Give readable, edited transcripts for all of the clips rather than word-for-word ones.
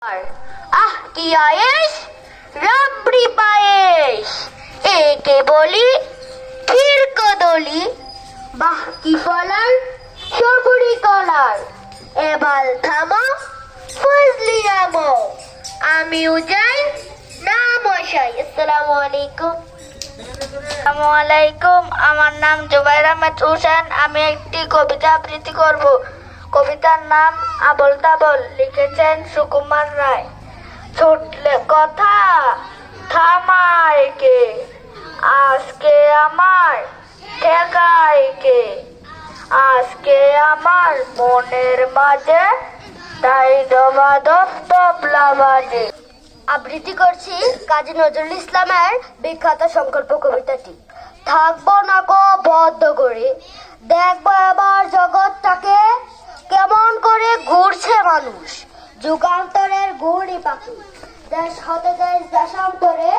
আহ কি আয়েস রাবড়ি পায়েস একে বলি ক্ষীর কদলি বাহ কি কলার সবুরি কলার এবার থামো ফজলি নামো আমিও যাই না মশাই। আসসালামু আলাইকুম। আসসালামু আলাইকুম, আমার নাম জুবাইর আহমেদ হোসেন। আমি একটি কবিতা আবৃত্তি করব। কবিতার নাম আবল তাবল, লিখেছেন সুকুমার রায়। ছুটলে কথা থামায় কে, আজকে আমার ঠেকায় কে, আজকে আমার মনের মাঝে তাই দবাদব তবলা বাজে। আবৃত্তি করছি কাজী নজরুল ইসলামের বিখ্যাত সংকল্প কবিতাটি। থাকবো না গো বদ্ধ করে, দেখবো এবার জগৎটাকে কেমন করে ঘুরছে মানুষ, যুগান্তরের ঘুড়ি পাখি। দেশ হতে দেশ দেশান্তরে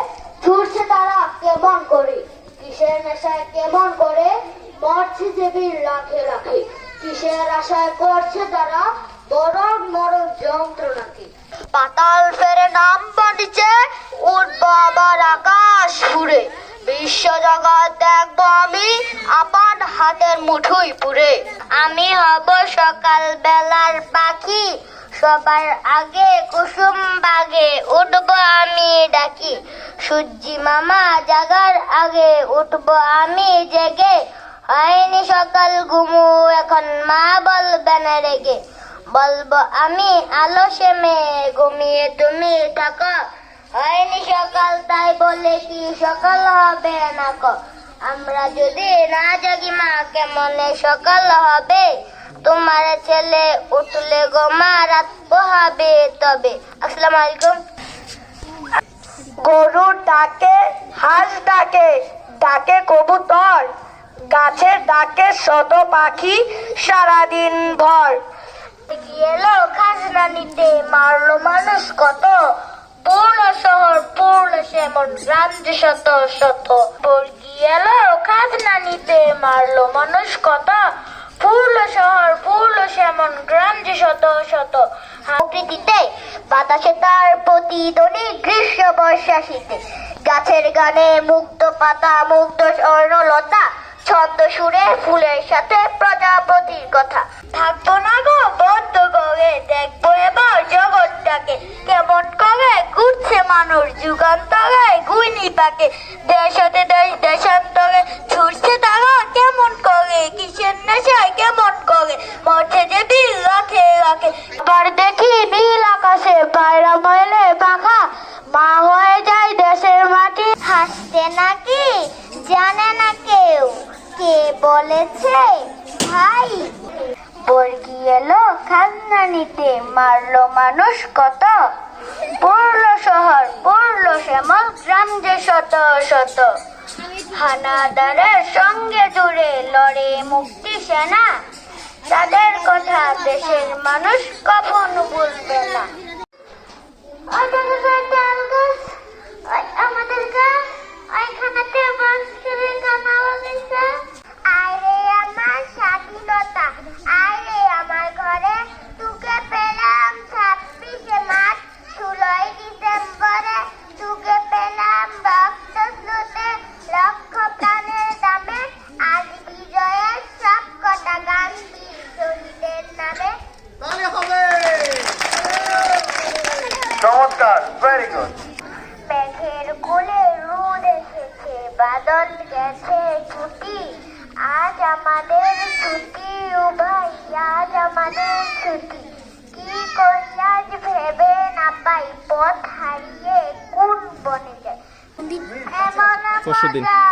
ছুটছে তারা কেমন করে, কিসের নেশায় কেমন করে মরছে দেবীর লাখে লাখে, কিসের আশায় করছে তারা মরণ মরণ যন্ত্রণাকে। পাতাল ফেরে নাম বানিছে, উঠবো আবার আকাশ ফুরে, বিশ্ব জগৎ দেখবো আমি আপান হাতের মুঠোই পুরে। আমি হব সকাল বেলার পাখি, সবার আগে কুসুম বাগে উঠবো আমি ডাকি, সূর্যি মামা জাগার আগে উঠবো আমি জেগে, হয়নি সকাল ঘুমু এখন মা বলবে না রেগে, বলবো আমি আলসে মেয়ে ঘুমিয়ে তুমি থাকো, হয়নি সকাল তাই বলে কি সকাল হবে না কো, আমরা যদি না জাগি মা কেমনে সকাল হবে, তোমার ছেলে উঠলে গো মা রাত পোহাবে তবে। আসসালামু আলাইকুম। গরু ডাকে, হাঁস ডাকে, ডাকে কবুতর, গাছের ডাকে শত পাখি সারাদিন ভর। এলো খাজনা নিতে মারলো মানুষ কত, পূর্ণ শহর পূর্ণ সেমন গ্রাম যে শত শত। এলো খাজনা নিতে মারলো মানুষ কত, পূর্ণ শহর পূর্ণ সেমন গ্রাম যে শত শত। প্রকৃতিতে বাতাসে তার প্রতিধ্বনি, গ্রীষ্ম বর্ষা শীতে গাছের গানে মুগ্ধ পাতা মুগ্ধ স্বর্ণলতা, ছন্দ সুরে ফুলের সাথে প্রজাপতির কথা। থাকবো না গো বদ্ধ করে, দেখবো এবার জগৎটাকে কেমন করে ঘুরছে মানুষ যুগান্তরে ঘুইনি পাকে, দেশ হতে দেশ দেশান্তরে ছুটছে তারা কেমন করে, কিসের নেশায় কেমন করে মরছে যে বিল রাখে রাখে। এবার দেখি নীল আকাশে পায়রা ময়লে পাখা, মা হয়ে যায় দেশের মাটি। হাসছে নাকি জানে না কেউ, কে বলেছে ভাই, বর্গি এলো খাজনা নিতে মারলো মানুষ কত, পড়ল শহর পড়ল শ্যামল গ্রাম যে শত শত। হানাদারের সঙ্গে জুড়ে লড়ে মুক্তি সেনা, তাদের কথা দেশের মানুষ কখনো ভুলবে না। আমাদের গাছ ওইখানেতে বাস করে গানা বলেছে, আরে আমার স্বাধীনতা, আরে আমার ঘরে তোকে পেলাম 26শে মার্চ, 16ই ডিসেম্বরে তোকে পেলাম রক্ত স্রোতে লক্ষ প্রাণের দামে, আজ বিজয়ের সব কটা গান বীর শহীদের নামে। চমৎকার, ভেরি গুড। মেঘের কোলে রোদ এসেছে, বাদল গেছে ছুটি, আজ আমাদের ছুটি ও ভাই, আজ আমাদের ছুটি, কি করি আজ ভেবে না পাই, পথ হারিয়ে কোন বনে যায়, এমন মজা